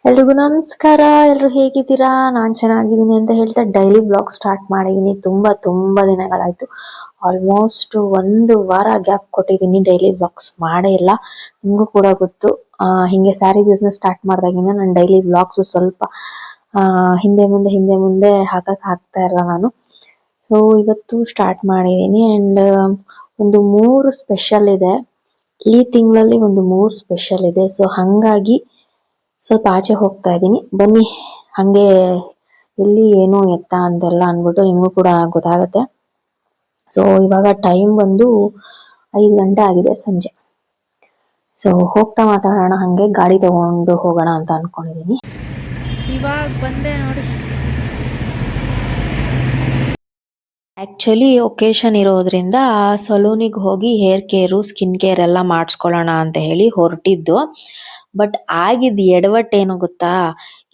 ಎಲ್ರಿಗೂ ನಮಸ್ಕಾರ. ಎಲ್ರು ಹೇಗಿದ್ದೀರಾ? ನಾನ್ ಚೆನ್ನಾಗಿದ್ದೀನಿ ಅಂತ ಹೇಳ್ತಾ ಡೈಲಿ ಬ್ಲಾಗ್ ಸ್ಟಾರ್ಟ್ ಮಾಡಿದೀನಿ. ತುಂಬಾ ದಿನಗಳಾಯ್ತು. ಆಲ್ಮೋಸ್ಟ್ 1 ವಾರ ಗ್ಯಾಪ್ ಕೊಟ್ಟಿದ್ದೀನಿ, ಡೈಲಿ ಬ್ಲಾಗ್ಸ್ ಮಾಡೇ ಇಲ್ಲ. ನಿಮಗೂ ಕೂಡ ಗೊತ್ತು, ಹಿಂಗೆ ಸ್ಯಾರಿ ಬಿಸ್ನೆಸ್ ಸ್ಟಾರ್ಟ್ ಮಾಡಿದಾಗಿಂದ ನಾನು ಡೈಲಿ ಬ್ಲಾಗ್ಸ್ ಸ್ವಲ್ಪ ಹಿಂದೆ ಮುಂದೆ ಹಾಕ್ತಾ ಇರಲ್ಲ ನಾನು. ಸೊ ಇವತ್ತು ಸ್ಟಾರ್ಟ್ ಮಾಡಿದೀನಿ ಅಂಡ್ ಒಂದು 3 ಸ್ಪೆಷಲ್ ಇದೆ ಈ ತಿಂಗಳಲ್ಲಿ. ಒಂದು 3 ಸ್ಪೆಷಲ್ ಇದೆ. ಸೊ ಹಂಗಾಗಿ ಸ್ವಲ್ಪ ಆಚೆ ಹೋಗ್ತಾ ಇದ್ದೀನಿ. ಬನ್ನಿ, ಹಂಗೆ ಎಲ್ಲಿ ಏನು ಎತ್ತ ಅಂತೆಲ್ಲ ಅಂದ್ಬಿಟ್ಟು ನಿಮಗೂ ಕೂಡ ಗೊತ್ತಾಗುತ್ತೆ. ಸೊ ಇವಾಗ ಟೈಮ್ ಬಂದು 5 ಗಂಟೆ ಆಗಿದೆ, ಸಂಜೆ. ಸೊ ಹೋಗ್ತಾ ಮಾತಾಡೋಣ, ಹಂಗೆ ಗಾಡಿ ತಗೊಂಡು ಹೋಗೋಣ ಅಂತ ಅನ್ಕೊಂಡಿದೀನಿ. ಇವಾಗ ಬಂದೆ ನೋಡಿ. ಆಕ್ಚುಲಿ ಒಕೇಶನ್ ಇರೋದ್ರಿಂದ ಸಲೂನಿಗೆ ಹೋಗಿ ಹೇರ್ ಕೇರು ಸ್ಕಿನ್ ಕೇರ್ ಎಲ್ಲ ಮಾಡಿಸ್ಕೊಳ್ಳೋಣ ಅಂತ ಹೇಳಿ ಹೊರಟಿದ್ದು. ಬಟ್ ಆಗಿದ್ದು ಎಡವಟ್ಟೇನು ಗೊತ್ತಾ,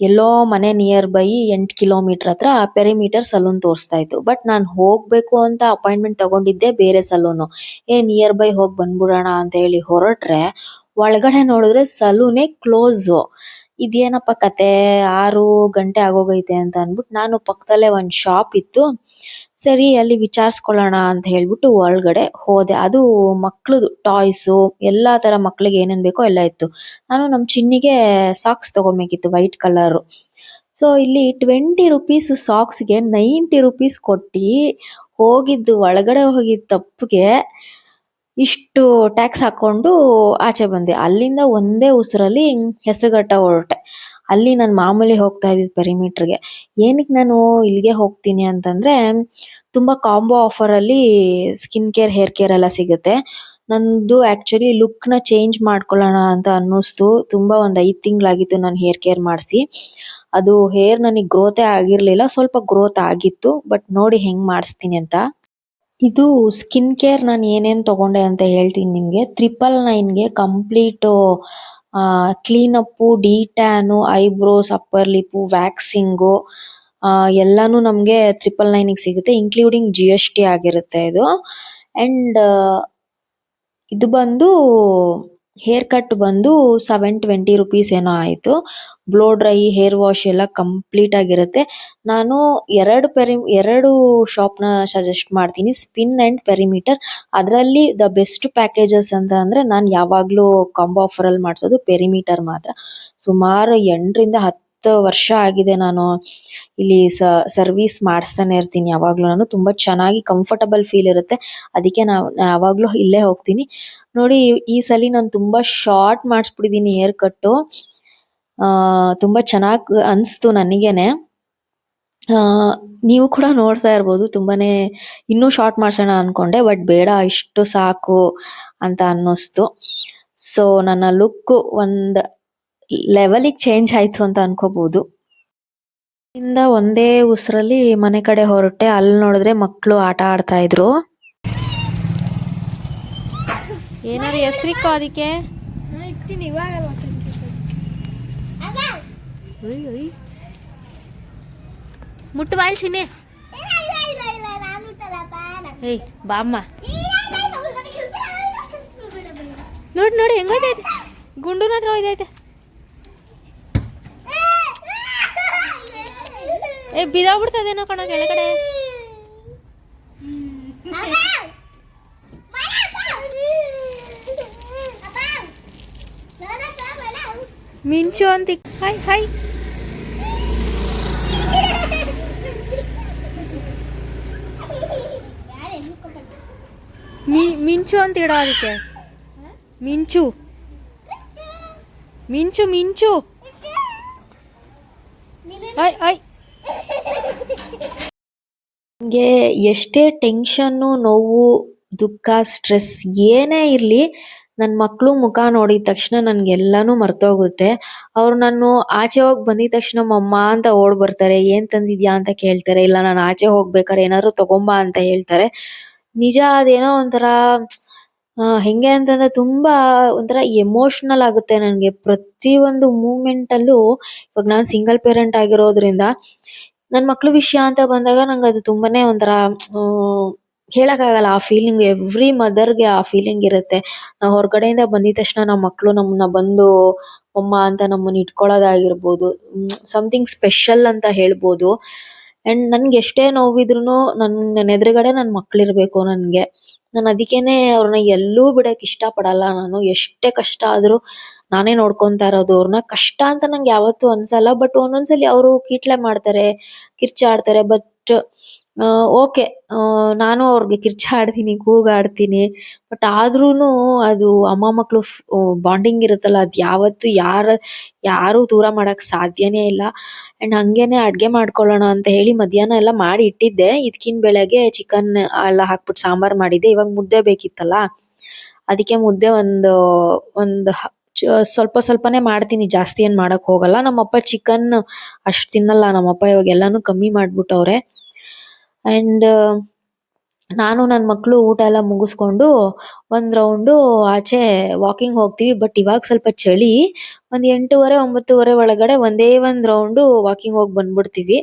ಎಲ್ಲೋ ಮನೆ ನಿಯರ್ ಬೈ 8 ಕಿಲೋಮೀಟರ್ ಹತ್ರ ಪೆರಿಮೀಟರ್ ಸಲೂನ್ ತೋರಿಸ್ತಾ ಇತ್ತು. ಬಟ್ ನಾನು ಹೋಗ್ಬೇಕು ಅಂತ ಅಪಾಯಿಂಟ್ಮೆಂಟ್ ತಗೊಂಡಿದ್ದೆ ಬೇರೆ ಸಲೂನು. ನಿಯರ್ ಬೈ ಹೋಗಿ ಬಂದ್ಬಿಡೋಣ ಅಂತ ಹೇಳಿ ಹೊರಟ್ರೆ ಒಳಗಡೆ ನೋಡಿದ್ರೆ ಸಲೂನೇ ಕ್ಲೋಸು. ಇದೇನಪ್ಪ ಕತೆ, 6 ಗಂಟೆ ಆಗೋಗೈತೆ ಅಂತ ಅಂದ್ಬಿಟ್ಟು ನಾನು ಪಕ್ಕದಲ್ಲೇ ಒಂದು ಶಾಪ್ ಇತ್ತು, ಸರಿ ಅಲ್ಲಿ ವಿಚಾರಿಸ್ಕೊಳ್ಳೋಣ ಅಂತ ಹೇಳ್ಬಿಟ್ಟು ಒಳಗಡೆ ಹೋದೆ. ಅದು ಮಕ್ಳದು ಟಾಯ್ಸು, ಎಲ್ಲಾ ತರ ಮಕ್ಳಿಗೆ ಏನೇನ್ ಬೇಕೋ ಎಲ್ಲ ಇತ್ತು. ನಾನು ನಮ್ ಚಿನ್ನಿಗೆ ಸಾಕ್ಸ್ ತಗೊಬೇಕಿತ್ತು, ವೈಟ್ ಕಲರ್. ಸೊ ಇಲ್ಲಿ 20 ರುಪೀಸ್ ಸಾಕ್ಸ್ಗೆ 90 ರುಪೀಸ್ ಕೊಟ್ಟಿ ಒಳಗಡೆ ಹೋಗಿದ್ ತಪ್ಪಿಗೆ ಇಷ್ಟು ಟ್ಯಾಕ್ಸ್ ಹಾಕೊಂಡು ಆಚೆ ಬಂದೆ. ಅಲ್ಲಿಂದ ಒಂದೇ ಉಸಿರಲ್ಲಿ ಹೆಸರುಘಟ್ಟ ಹೊರಟೆ. ಅಲ್ಲಿ ನಾನು ಮಾಮೂಲಿ ಹೋಗ್ತಾ ಇದ್ದಿದ್ದು ಪೆರಿಮೀಟರ್ಗೆ. ಏನಕ್ಕೆ ನಾನು ಇಲ್ಲಿಗೆ ಹೋಗ್ತೀನಿ ಅಂತಂದ್ರೆ, ತುಂಬಾ ಕಾಂಬೋ ಆಫರ್ ಅಲ್ಲಿ ಸ್ಕಿನ್ ಕೇರ್ ಹೇರ್ ಕೇರ್ ಎಲ್ಲ ಸಿಗುತ್ತೆ. ನಂದು ಆಕ್ಚುಲಿ ಲುಕ್ ನ ಚೇಂಜ್ ಮಾಡ್ಕೊಳ್ಳೋಣ ಅಂತ ಅನ್ನಿಸ್ತು. ತುಂಬಾ ಒಂದ್ 5 ತಿಂಗಳಾಗಿತ್ತು ನಾನು ಹೇರ್ ಕೇರ್ ಮಾಡಿಸಿ. ಅದು ಹೇರ್ ನನಗೆ ಗ್ರೋತೆ ಆಗಿರ್ಲಿಲ್ಲ, ಸ್ವಲ್ಪ ಗ್ರೋತ್ ಆಗಿತ್ತು. ಬಟ್ ನೋಡಿ ಹೆಂಗ್ ಮಾಡಿಸ್ತೀನಿ ಅಂತ. ಇದು ಸ್ಕಿನ್ ಕೇರ್ ನಾನು ಏನೇನ್ ತಗೊಂಡೆ ಅಂತ ಹೇಳ್ತೀನಿ ನಿಮ್ಗೆ. 999ಗೆ complete clean up, detan, eyebrows, upper lip, waxing ಎಲ್ಲಾನು ನಮ್ಗೆ 999ಗೆ ಸಿಗುತ್ತೆ, ಇನ್ಕ್ಲೂಡಿಂಗ್ GST ಆಗಿರುತ್ತೆ ಇದು. ಅಂಡ್ ಇದು ಬಂದು ಹೇರ್ ಕಟ್ ಬಂದು 720 ರುಪೀಸ್ ಏನೋ ಆಯ್ತು. ಬ್ಲೋ ಡ್ರೈ, ಹೇರ್ ವಾಶ್ ಎಲ್ಲ ಕಂಪ್ಲೀಟ್ ಆಗಿರುತ್ತೆ. ನಾನು ಎರಡು ಶಾಪ್ ನ ಸಜೆಸ್ಟ್ ಮಾಡ್ತೀನಿ, ಸ್ಪಿನ್ ಅಂಡ್ ಪೆರಿಮೀಟರ್. ಅದರಲ್ಲಿ ದ ಬೆಸ್ಟ್ ಪ್ಯಾಕೇಜಸ್ ಅಂತ ಅಂದ್ರೆ ನಾನು ಯಾವಾಗ್ಲೂ ಕಾಂಬೋ ಆಫರ್ ಅಲ್ಲಿ ಮಾಡಿಸೋದು ಪೆರಿಮೀಟರ್ ಮಾತ್ರ. ಸುಮಾರು 8ರಿಂದ 10 ವರ್ಷ ಆಗಿದೆ ನಾನು ಇಲ್ಲಿ ಸರ್ವಿಸ್ ಮಾಡಿಸ್ತಾನೆ ಇರ್ತೀನಿ. ಯಾವಾಗ್ಲೂ ನಾನು ತುಂಬಾ ಚೆನ್ನಾಗಿ ಕಂಫರ್ಟಬಲ್ ಫೀಲ್ ಇರುತ್ತೆ, ಅದಕ್ಕೆ ನಾವು ಯಾವಾಗ್ಲೂ ಇಲ್ಲೇ ಹೋಗ್ತೀನಿ. ನೋಡಿ, ಈ ಸಲಿ ನಾನು ತುಂಬಾ ಶಾರ್ಟ್ ಮಾಡಿಸ್ಬಿಟ್ಟಿದೀನಿ ಹೇರ್ ಕಟ್ಟು. ತುಂಬಾ ಚೆನ್ನಾಗಿ ಅನ್ಸ್ತು ನನಗೇನೆ. ನೀವು ಕೂಡ ನೋಡ್ತಾ ಇರ್ಬೋದು, ತುಂಬಾನೇ ಇನ್ನೂ ಶಾರ್ಟ್ ಮಾಡ್ಸೋಣ ಅನ್ಕೊಂಡೆ, ಬಟ್ ಬೇಡ, ಇಷ್ಟು ಸಾಕು ಅಂತ ಅನ್ನಿಸ್ತು. ಸೊ ನನ್ನ ಲುಕ್ ಒಂದ್ ಲೆವೆಲಿಗೆ ಚೇಂಜ್ ಆಯ್ತು ಅಂತ ಅನ್ಕೋಬಹುದು. ಇಂದ ಒಂದೇ ಉಸಿರಲ್ಲಿ ಮನೆ ಕಡೆ ಹೊರಟೆ. ಅಲ್ಲಿ ನೋಡಿದ್ರೆ ಮಕ್ಕಳು ಆಟ ಆಡ್ತಾ ಇದ್ರು. ಏನಾದ್ರು ಹೆಸರಿಕ್ಕೋ ಅದಕ್ಕೆ. ಮುಟ್ಟು ಬಾಯಿಲ್ ಚಿನ್ನೆ. ಏಯ್ ಬಾಮ್ಮ, ನೋಡಿ ಹೆಂಗೋಯ್ತೈತೆ, ಗುಂಡುನ ಹತ್ರ ಹೋಯ್ತೈತೆ. ಬಿದ್ದೋಗ್ಬಿಡ್ತದೇನೋ ಕಣ ಕೆಳಗಡೆ. ಮಿಂಚು ಅಂತ ಹಾಯ್ ಹಾಯ್. ಮಿಂಚು ಅಂತ ಇಡೋ ಅದಕ್ಕೆ. ಮಿಂಚು ಮಿಂಚು ಮಿಂಚು ಹಾಯ್ ಹಾಯ್. ನನಗೆ ಎಷ್ಟೇ ಟೆನ್ಷನ್ನು, ನೋವು, ದುಃಖ, ಸ್ಟ್ರೆಸ್ ಏನೇ ಇರ್ಲಿ, ನನ್ನ ಮಕ್ಳು ಮುಖ ನೋಡಿದ ತಕ್ಷಣ ನನ್ಗೆಲ್ಲಾನು ಮರ್ತೋಗುತ್ತೆ. ಅವ್ರು ನಾನು ಆಚೆ ಹೋಗಿ ಬಂದಿದ ತಕ್ಷಣ ಮಮ್ಮ ಅಂತ ಓಡ್ ಬರ್ತಾರೆ, ಏನ್ ತಂದಿದ್ಯಾ ಅಂತ ಕೇಳ್ತಾರೆ. ಇಲ್ಲ ನಾನು ಆಚೆ ಹೋಗ್ಬೇಕಾದ್ರೆ ಏನಾದ್ರು ತಗೊಂಬಾ ಅಂತ ಹೇಳ್ತಾರೆ. ನಿಜ, ಅದೇನೋ ಒಂಥರ ಹೆಂಗೆ ಅಂತಂದ್ರೆ ತುಂಬಾ ಒಂಥರ ಎಮೋಷನಲ್ ಆಗುತ್ತೆ ನನ್ಗೆ ಪ್ರತಿ ಒಂದು ಮೂಮೆಂಟ್ ಅಲ್ಲೂ. ಇವಾಗ ನಾನ್ ಸಿಂಗಲ್ ಪೇರೆಂಟ್ ಆಗಿರೋದ್ರಿಂದ ನನ್ ಮಕ್ಳು ವಿಷಯ ಅಂತ ಬಂದಾಗ ನಂಗೆ ಅದು ತುಂಬಾನೇ ಒಂಥರ ಹೇಳಕ್ಕಾಗಲ್ಲ. ಆ ಫೀಲಿಂಗ್ ಎವ್ರಿ ಮದರ್ಗೆ ಆ ಫೀಲಿಂಗ್ ಇರುತ್ತೆ. ನಾವು ಹೊರಗಡೆಯಿಂದ ಬಂದಿದ ತಕ್ಷಣ ನಮ್ಮ ಮಕ್ಳು ನಮ್ಮನ್ನ ಬಂದು ಅಮ್ಮ ಅಂತ ನಮ್ಮನ್ನ ಇಟ್ಕೊಳ್ಳೋದಾಗಿರ್ಬೋದು, ಸಮಥಿಂಗ್ ಸ್ಪೆಷಲ್ ಅಂತ ಹೇಳ್ಬೋದು. ಅಂಡ್ ನನ್ಗೆ ಎಷ್ಟೇ ನೋವಿದ್ರುನು ನನ್ನ ಎದುರುಗಡೆ ನನ್ನ ಮಕ್ಳಿರ್ಬೇಕು ನನ್ಗೆ. ನಾನು ಅದಕ್ಕೇನೆ ಅವ್ರನ್ನ ಎಲ್ಲೂ ಬಿಡಕ್ ಇಷ್ಟ ಪಡಲ್ಲ ನಾನು. ಎಷ್ಟೇ ಕಷ್ಟ ಆದ್ರೂ ನಾನೇ ನೋಡ್ಕೊಂತಾ ಇರೋದು ಅವ್ರನ್ನ. ಕಷ್ಟ ಅಂತ ನಂಗೆ ಯಾವತ್ತೂ ಅನ್ಸಲ್ಲ. ಬಟ್ ಒಂದೊಂದ್ಸಲಿ ಅವರು ಕೀಟ್ಲೆ ಮಾಡ್ತಾರೆ, ಕಿರ್ಚಾಡ್ತಾರೆ. ಬಟ್ ಓಕೆ, ನಾನು ಅವ್ರಿಗೆ ಕಿರ್ಚಾಡ್ತೀನಿ, ಕೂಗಾಡ್ತೀನಿ. ಬಟ್ ಆದ್ರೂನು ಅದು ಅಮ್ಮ ಮಕ್ಳು ಬಾಂಡಿಂಗ್ ಇರುತ್ತಲ್ಲ, ಅದ್ ಯಾವತ್ತು ಯಾರು ದೂರ ಮಾಡಕ್ ಸಾಧ್ಯನೇ ಇಲ್ಲ. ಅಂಡ್ ಹಂಗೇನೆ ಅಡ್ಗೆ ಮಾಡ್ಕೊಳ್ಳೋಣ ಅಂತ ಹೇಳಿ ಮಧ್ಯಾಹ್ನ ಎಲ್ಲ ಮಾಡಿ ಇಟ್ಟಿದ್ದೆ. ಇದ್ಕಿನ್ ಬೆಳಗ್ಗೆ ಚಿಕನ್ ಎಲ್ಲ ಹಾಕ್ಬಿಟ್ಟು ಸಾಂಬಾರ್ ಮಾಡಿದ್ದೆ. ಇವಾಗ ಮುದ್ದೆ ಬೇಕಿತ್ತಲ್ಲ, ಅದಕ್ಕೆ ಮುದ್ದೆ ಒಂದು ಸ್ವಲ್ಪ ಸ್ವಲ್ಪನೇ ಮಾಡ್ತೀನಿ, ಜಾಸ್ತಿ ಏನ್ ಮಾಡಕ್ ಹೋಗಲ್ಲ. ನಮ್ಮಪ್ಪ ಚಿಕನ್ ಅಷ್ಟ್ ತಿನ್ನಲ್ಲ. ನಮ್ಮಪ್ಪ ಇವಾಗ ಎಲ್ಲಾನು ಕಮ್ಮಿ ಮಾಡ್ಬಿಟ್ಟವ್ರೆ. ಅಂಡ್ ನಾನು ನನ್ನ ಮಕ್ಳು ಊಟ ಎಲ್ಲ ಮುಗಿಸ್ಕೊಂಡು ಒಂದ್ ರೌಂಡು ಆಚೆ ವಾಕಿಂಗ್ ಹೋಗ್ತೀವಿ. ಬಟ್ ಇವಾಗ ಸ್ವಲ್ಪ ಚಳಿ. ಒಂದ್ 8:30, 9:30 ಒಳಗಡೆ ಒಂದ್ ರೌಂಡು ವಾಕಿಂಗ್ ಹೋಗಿ ಬಂದ್ಬಿಡ್ತೀವಿ.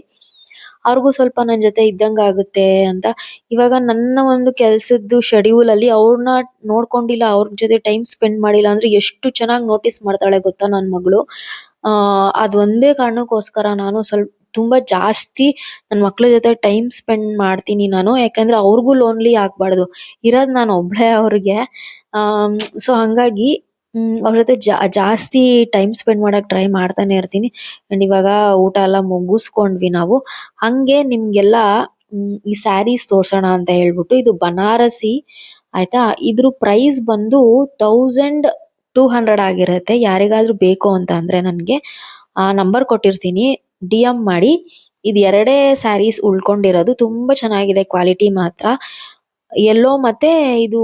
ಅವ್ರಿಗೂ ಸ್ವಲ್ಪ ನನ್ ಜೊತೆ ಇದ್ದಂಗ ಆಗುತ್ತೆ ಅಂತ. ಇವಾಗ ನನ್ನ ಒಂದು ಕೆಲ್ಸದ್ದು ಶೆಡ್ಯೂಲ್ ಅಲ್ಲಿ ಅವ್ರನ್ನ ನೋಡ್ಕೊಂಡಿಲ್ಲ, ಅವ್ರ ಜೊತೆ ಟೈಮ್ ಸ್ಪೆಂಡ್ ಮಾಡಿಲ್ಲ ಅಂದ್ರೆ ಎಷ್ಟು ಚೆನ್ನಾಗಿ ನೋಟಿಸ್ ಮಾಡ್ತಾಳೆ ಗೊತ್ತಾ ನನ್ ಮಗಳು. ಅದೊಂದೇ ಕಾರಣಕ್ಕೋಸ್ಕರ ನಾನು ತುಂಬಾ ಜಾಸ್ತಿ ನನ್ ಮಕ್ಳ ಜೊತೆ ಟೈಮ್ ಸ್ಪೆಂಡ್ ಮಾಡ್ತೀನಿ ನಾನು. ಯಾಕಂದ್ರೆ ಅವ್ರಿಗೂ ಲೋನ್ಲಿ ಆಗ್ಬಾರ್ದು. ಇರೋದ್ ನಾನು ಒಬ್ಳೆ ಅವ್ರಿಗೆ. ಸೊ ಹಂಗಾಗಿ ಅವ್ರ ಜೊತೆ ಜಾಸ್ತಿ ಟೈಮ್ ಸ್ಪೆಂಡ್ ಮಾಡಕ್ ಟ್ರೈ ಮಾಡ್ತಾನೆ ಇರ್ತೀನಿ. ಅಂಡ್ ಇವಾಗ ಊಟ ಎಲ್ಲ ಮುಗಿಸ್ಕೊಂಡ್ವಿ ನಾವು. ಹಂಗೆ ನಿಮ್ಗೆಲ್ಲ ಈ ಸ್ಯಾರೀಸ್ ತೋರ್ಸೋಣ ಅಂತ ಹೇಳ್ಬಿಟ್ಟು, ಇದು ಬನಾರಸಿ ಆಯ್ತಾ. ಇದ್ರ ಪ್ರೈಸ್ ಬಂದು 1200 ಆಗಿರತ್ತೆ. ಯಾರಿಗಾದ್ರೂ ಬೇಕು ಅಂತ ಅಂದ್ರೆ ನನ್ಗೆ ನಂಬರ್ ಕೊಟ್ಟಿರ್ತೀನಿ, DM ಮಾಡಿ. ಇದು 2 ಸ್ಯಾರೀಸ್ ಉಳ್ಕೊಂಡಿರೋದು. ತುಂಬಾ ಚೆನ್ನಾಗಿದೆ ಕ್ವಾಲಿಟಿ ಮಾತ್ರ. ಯೆಲ್ಲೋ ಮತ್ತೆ ಇದು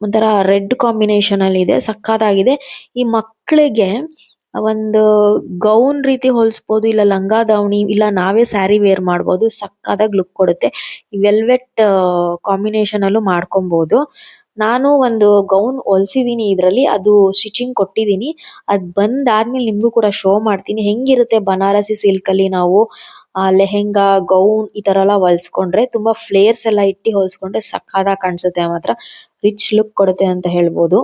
ಒಂಥರ ರೆಡ್ ಕಾಂಬಿನೇಷನ್ ಅಲ್ಲಿ ಇದೆ, ಸಕ್ಕತ್ತಾಗಿದೆ. ಈ ಮಕ್ಕಳಿಗೆ ಒಂದು ಗೌನ್ ರೀತಿ ಹೊಲ್ಸ್ಬೋದು, ಇಲ್ಲ ಲಂಗ ದಾವಣಿ, ಇಲ್ಲ ನಾವೇ ಸ್ಯಾರಿ ವೇರ್ ಮಾಡ್ಬೋದು. ಸಕ್ಕತ್ತಾಗಿ ಲುಕ್ ಕೊಡುತ್ತೆ. ವೆಲ್ವೆಟ್ ಕಾಂಬಿನೇಷನ್ ಅಲ್ಲೂ ಮಾಡ್ಕೊಬಹುದು. ನಾನು ಒಂದು ಗೌನ್ ಹೊಲ್ಸಿದೀನಿ ಇದ್ರಲ್ಲಿ, ಅದು ಸ್ಟಿಚಿಂಗ್ ಕೊಟ್ಟಿದೀನಿ. ಅದ್ ಬಂದಾದ್ಮೇಲೆ ನಿಮ್ಗೂ ಕೂಡ ಶೋ ಮಾಡ್ತೀನಿ ಹೆಂಗಿರುತ್ತೆ ಬನಾರಸಿ ಸಿಲ್ಕ್ ಅಲ್ಲಿ ನಾವು ಲೆಹೆಂಗಾ, ಗೌನ್ ಈ ತರ ಎಲ್ಲ ಹೊಲ್ಸ್ಕೊಂಡ್ರೆ, ತುಂಬಾ ಫ್ಲೇರ್ಸ್ ಎಲ್ಲ ಇಟ್ಟಿ ಹೊಲ್ಸ್ಕೊಂಡ್ರೆ ಸಕ್ಕತ್ತಾಗಿ ಕಾಣಿಸುತ್ತೆ. ಮಾತ್ರ ರಿಚ್ ಲುಕ್ ಕೊಡುತ್ತೆ ಅಂತ ಹೇಳ್ಬೋದು.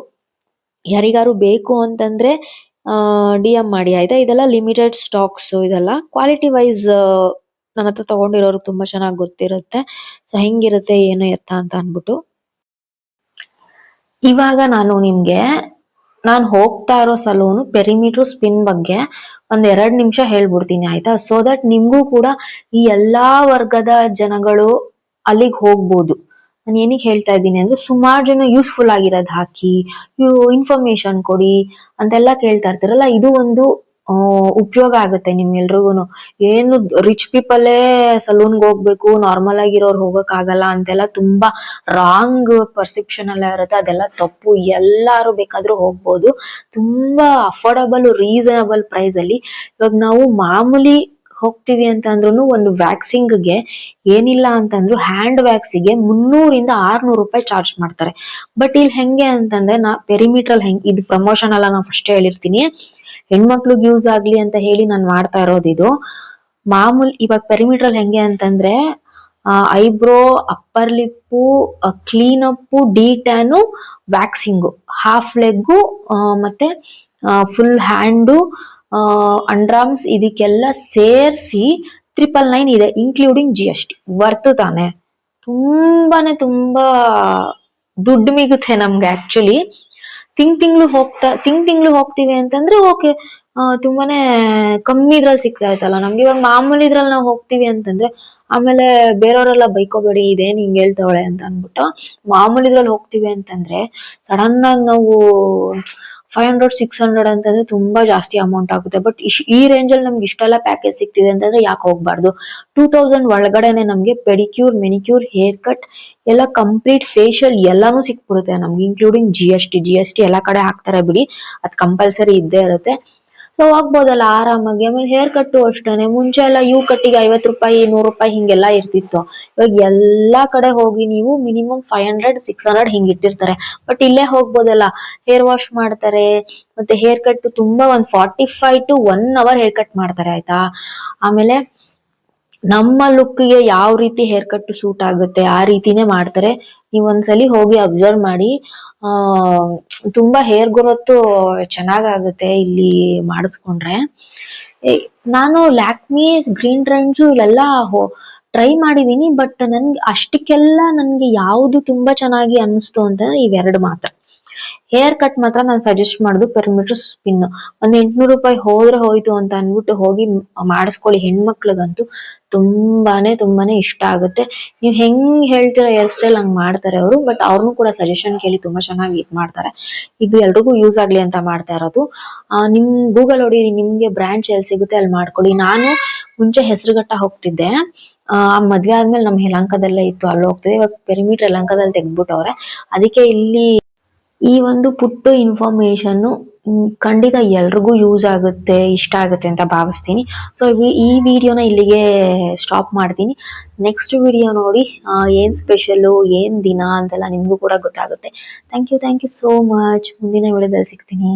ಯಾರಿಗಾರು ಬೇಕು ಅಂತಂದ್ರೆ DM ಮಾಡಿ ಆಯ್ತಾ. ಇದೆಲ್ಲ ಲಿಮಿಟೆಡ್ ಸ್ಟಾಕ್ಸ್. ಇದೆಲ್ಲ ಕ್ವಾಲಿಟಿ ವೈಸ್ ನನ್ನ ಹತ್ರ ತಗೊಂಡಿರೋರು ತುಂಬಾ ಚೆನ್ನಾಗಿ ಗೊತ್ತಿರುತ್ತೆ. ಸೊ ಹೆಂಗಿರುತ್ತೆ ಏನು ಎತ್ತ ಅಂತ ಅನ್ಬಿಟ್ಟು. ಇವಾಗ ನಾನು ಹೋಗ್ತಾ ಇರೋ ಸಲೂನು ಪೆರಿಮೀಟರ್ ಸ್ಪಿನ್ ಬಗ್ಗೆ ಒಂದ್ 2 ನಿಮಿಷ ಹೇಳ್ಬಿಡ್ತೀನಿ ಆಯ್ತಾ. ಸೊ ದಟ್ ನಿಮ್ಗೂ ಕೂಡ ಈ ಎಲ್ಲಾ ವರ್ಗದ ಜನಗಳು ಅಲ್ಲಿಗೆ ಹೋಗ್ಬೋದು. ನಾನು ಏನಕ್ಕೆ ಹೇಳ್ತಾ ಇದ್ದೀನಿ ಅಂದ್ರೆ, ಸುಮಾರು ಜನ ಯೂಸ್ಫುಲ್ ಆಗಿರೋದ್ ಹಾಕಿ, ಇನ್ಫಾರ್ಮೇಶನ್ ಕೊಡಿ ಅಂತೆಲ್ಲ ಕೇಳ್ತಾ ಇರ್ತಾರಲ್ಲ. ಇದು ಒಂದು ಉಪಯೋಗ ಆಗುತ್ತೆ ನಿಮ್ಗೆಲ್ರಿಗೂನು. ಏನು ರಿಚ್ ಪೀಪಲ್ಲೇ ಸಲೂನ್ಗೆ ಹೋಗ್ಬೇಕು, ನಾರ್ಮಲ್ ಆಗಿರೋರು ಹೋಗಕ್ ಆಗಲ್ಲ ಅಂತೆಲ್ಲ ತುಂಬಾ ರಾಂಗ್ ಪರ್ಸೆಪ್ಷನ್ ಎಲ್ಲ ಇರುತ್ತೆ. ಅದೆಲ್ಲ ತಪ್ಪು. ಎಲ್ಲಾರು ಬೇಕಾದ್ರೂ ಹೋಗ್ಬೋದು. ತುಂಬಾ ಅಫೋರ್ಡಬಲ್, ರೀಸನಬಲ್ ಪ್ರೈಸ್ ಅಲ್ಲಿ. ಇವಾಗ ನಾವು ಮಾಮೂಲಿ ಹೋಗ್ತೀವಿ ಅಂತ ಅಂದ್ರೂ ಒಂದು ವ್ಯಾಕ್ಸಿಂಗ್ಗೆ ಏನಿಲ್ಲ ಅಂತಂದ್ರು ಹ್ಯಾಂಡ್ ವ್ಯಾಕ್ಸಿಗೆ 300 - 600 ರೂಪಾಯಿ ಚಾರ್ಜ್ ಮಾಡ್ತಾರೆ. ಬಟ್ ಇಲ್ಲಿ ಹೆಂಗೆ ಅಂತಂದ್ರೆ, ಪೆರಿಮೀಟರ್ ಇದು ಪ್ರಮೋಷನ್ ಅಲ್ಲ, ನಾನು ಫಸ್ಟ್ ಹೇಳಿರ್ತೀನಿ. ಹೆಣ್ಮಕ್ಳಿಗೆ ಯೂಸ್ ಆಗ್ಲಿ ಅಂತ ಹೇಳಿ ನಾನು ಮಾಡ್ತಾ ಇರೋದು ಇದು. ಮಾಮೂಲಿ ಇವಾಗ ಪೆರಿಮೀಟರ್ ಹೆಂಗೆ ಅಂತಂದ್ರೆ, eyebrow, upper lip, clean up, detan, waxing, half leg, ಮತ್ತೆ ಫುಲ್ ಹ್ಯಾಂಡು, ಅಂಡರ್ಆರ್ಮ್ಸ್, ಇದಕ್ಕೆಲ್ಲ ಸೇರ್ಸಿ 999 ಇದೆ, ಇನ್ಕ್ಲೂಡಿಂಗ್ GST. ವರ್ತ್ ತಾನೆ. ತುಂಬಾ ದುಡ್ಡು ಮಿಗುತ್ತೆ ನಮ್ಗೆ ಆಕ್ಚುಲಿ. ತಿಂಗ್ಳು ಹೋಗ್ತೀವಿ ಅಂತಂದ್ರೆ ಓಕೆ, ತುಂಬಾನೇ ಕಮ್ಮಿ ಇದ್ರಲ್ಲಿ ಸಿಗ್ತಾ ಇತ್ತಲ್ಲ ನಮ್ಗೆ. ಇವಾಗ ಮಾಮೂಲಿ ಇದ್ರಲ್ಲಿ ನಾವು ಹೋಗ್ತೀವಿ ಅಂತಂದ್ರೆ, ಆಮೇಲೆ ಬೇರೆಯವರೆಲ್ಲ ಬೈಕೋಬೇಡಿ ಇದೇನ್ ಹಿಂಗ್ ಹೇಳ್ತಾವಳೆ ಅಂತ ಅನ್ಬಿಟ್ಟು. ಮಾಮೂಲಿ ಇದ್ರಲ್ಲಿ ಹೋಗ್ತೀವಿ ಅಂತಂದ್ರೆ ಸಡನ್ ಆಗಿ ನಾವು 500-600 ಅಂತಂದ್ರೆ ತುಂಬಾ ಜಾಸ್ತಿ ಅಮೌಂಟ್ ಆಗುತ್ತೆ. ಬಟ್ ಈ ರೇಂಜ್ ಅಲ್ಲಿ ನಮ್ಗೆ ಇಷ್ಟೆಲ್ಲ ಪ್ಯಾಕೇಜ್ ಸಿಗ್ತಿದೆ ಅಂತಂದ್ರೆ ಯಾಕೆ ಹೋಗ್ಬಾರ್ದು. 2000 ಒಳಗಡೆನೆ ನಮ್ಗೆ ಪೆಡಿಕ್ಯೂರ್, ಮೆನಿಕ್ಯೂರ್, ಹೇರ್ ಕಟ್ ಎಲ್ಲ ಕಂಪ್ಲೀಟ್, ಫೇಶಿಯಲ್ ಎಲ್ಲಾನು ಸಿಕ್ಬಿಡುತ್ತೆ ನಮ್ಗೆ, ಇನ್ಕ್ಲೂಡಿಂಗ್ GST ಎಲ್ಲಾ ಕಡೆ ಹಾಕ್ತಾರೆ ಬಿಡಿ, ಅದ್ ಕಂಪಲ್ಸರಿ ಇದ್ದೇ ಇರುತ್ತೆ. ಸೊ ಹೋಗ್ಬೋದಲ್ಲ ಆರಾಮಾಗಿ. ಆಮೇಲೆ ಹೇರ್ ಕಟ್ಟು ಅಷ್ಟೇನೆ. ಮುಂಚೆ ಎಲ್ಲ ಕಟ್ಟಿಗೆ 50 ರೂಪಾಯಿ, 100 ರೂಪಾಯಿ ಹಿಂಗೆಲ್ಲಾ ಇರ್ತಿತ್ತು. ಇವಾಗ ಎಲ್ಲಾ ಕಡೆ ಹೋಗಿ ನೀವು ಮಿನಿಮಮ್ 500-600 ಹಿಂಗ್ ಇಟ್ಟಿರ್ತಾರೆ. ಬಟ್ ಇಲ್ಲೇ ಹೋಗ್ಬೋದಲ್ಲ, ಹೇರ್ ವಾಶ್ ಮಾಡ್ತಾರೆ. ಮತ್ತೆ ಹೇರ್ ಕಟ್ ತುಂಬಾ ಒಂದ್ 45 to 1 hour ಹೇರ್ ಕಟ್ ಮಾಡ್ತಾರೆ ಆಯ್ತಾ. ಆಮೇಲೆ ನಮ್ಮ ಲುಕ್ಗೆ ಯಾವ ರೀತಿ ಹೇರ್ ಕಟ್ ಸೂಟ್ ಆಗುತ್ತೆ ಆ ರೀತಿನೇ ಮಾಡ್ತಾರೆ. ನೀವ್ ಒಂದ್ಸಲಿ ಹೋಗಿ ಅಬ್ಸರ್ವ್ ಮಾಡಿ. ಆ ತುಂಬಾ ಹೇರ್ ಗ್ರೋತ್ ಚೆನ್ನಾಗಾಗುತ್ತೆ ಇಲ್ಲಿ ಮಾಡಿಸ್ಕೊಂಡ್ರೆ. ನಾನು ಲ್ಯಾಕ್ಮಿ ಗ್ರೀನ್ ಟ್ರೆಂಡ್ಸ್ ಇಲ್ಲೆಲ್ಲ ಟ್ರೈ ಮಾಡಿದೀನಿ, ಬಟ್ ನನ್ಗೆ ಅಷ್ಟಕ್ಕೆಲ್ಲ ನನ್ಗೆ ಯಾವ್ದು ತುಂಬಾ ಚೆನ್ನಾಗಿ ಅನಿಸ್ತು ಅಂತಂದ್ರೆ ಇವೆರಡು ಮಾತ್ರ. ಹೇರ್ ಕಟ್ ಮಾತ್ರ ನಾನು ಸಜೆಸ್ಟ್ ಮಾಡುದು ಪೆರಿಮೀಟರ್ ಸ್ಪಿನ್. ಒಂದ್ 800 ರೂಪಾಯಿ ಹೋದ್ರೆ ಹೋಯ್ತು ಅಂತ ಅನ್ಬಿಟ್ಟು ಹೋಗಿ ಮಾಡಿಸ್ಕೊಳ್ಳಿ. ಹೆಣ್ಮಕ್ಳಿಗಂತೂ ತುಂಬಾನೇ ಇಷ್ಟ ಆಗುತ್ತೆ. ನೀವ್ ಹೆಂಗ್ ಹೇಳ್ತೀರಾ ಹೇರ್ ಸ್ಟೈಲ್ ಹಂಗ್ ಮಾಡ್ತಾರೆ ಅವರು. ಬಟ್ ಅವ್ರನ್ನು ಕೂಡ ಸಜೆಷನ್ ಕೇಳಿ ತುಂಬಾ ಚೆನ್ನಾಗಿ ಇದ್ ಮಾಡ್ತಾರೆ. ಇದು ಎಲ್ರಿಗೂ ಯೂಸ್ ಆಗ್ಲಿ ಅಂತ ಮಾಡ್ತಾ ಇರೋದು. ನಿಮ್ ಗೂಗಲ್ ಹೊಡೀರಿ, ನಿಮ್ಗೆ ಬ್ರಾಂಚ್ ಎಲ್ಲಿ ಸಿಗುತ್ತೆ ಅಲ್ಲಿ ಮಾಡ್ಕೊಳ್ಳಿ. ನಾನು ಮುಂಚೆ ಹೆಸರುಘಟ್ಟ ಹೋಗ್ತಿದ್ದೆ. ಮದ್ವೆ ಆದ್ಮೇಲೆ ನಮ್ ಯಲಹಂಕದಲ್ಲೇ ಇತ್ತು, ಅಲ್ಲಿ ಹೋಗ್ತಿದ್ದೆ. ಇವಾಗ ಪೆರಿಮೀಟರ್ ಯಲಹಂಕದಲ್ಲಿ ತೆಗ್ದ್ಬಿಟ್ಟವ್ರೆ. ಅದಕ್ಕೆ ಇಲ್ಲಿ ಈ ಒಂದು ಪುಟ್ಟ ಇನ್ಫಾರ್ಮೇಶನ್ ಖಂಡಿತ ಎಲ್ರಿಗೂ ಯೂಸ್ ಆಗುತ್ತೆ, ಇಷ್ಟ ಆಗುತ್ತೆ ಅಂತ ಭಾವಿಸ್ತೀನಿ. ಸೊ ಈ ವಿಡಿಯೋನ ಇಲ್ಲಿಗೆ ಸ್ಟಾಪ್ ಮಾಡ್ತೀನಿ. ನೆಕ್ಸ್ಟ್ ವಿಡಿಯೋ ನೋಡಿ ಏನ್ ಸ್ಪೆಷಲ್, ಏನ್ ದಿನ ಅಂತೆಲ್ಲ ನಿಮ್ಗೂ ಕೂಡ ಗೊತ್ತಾಗುತ್ತೆ. Thank you so much. ಮುಂದಿನ ವಿಡಿಯೋದಲ್ಲಿ ಸಿಗ್ತೀನಿ.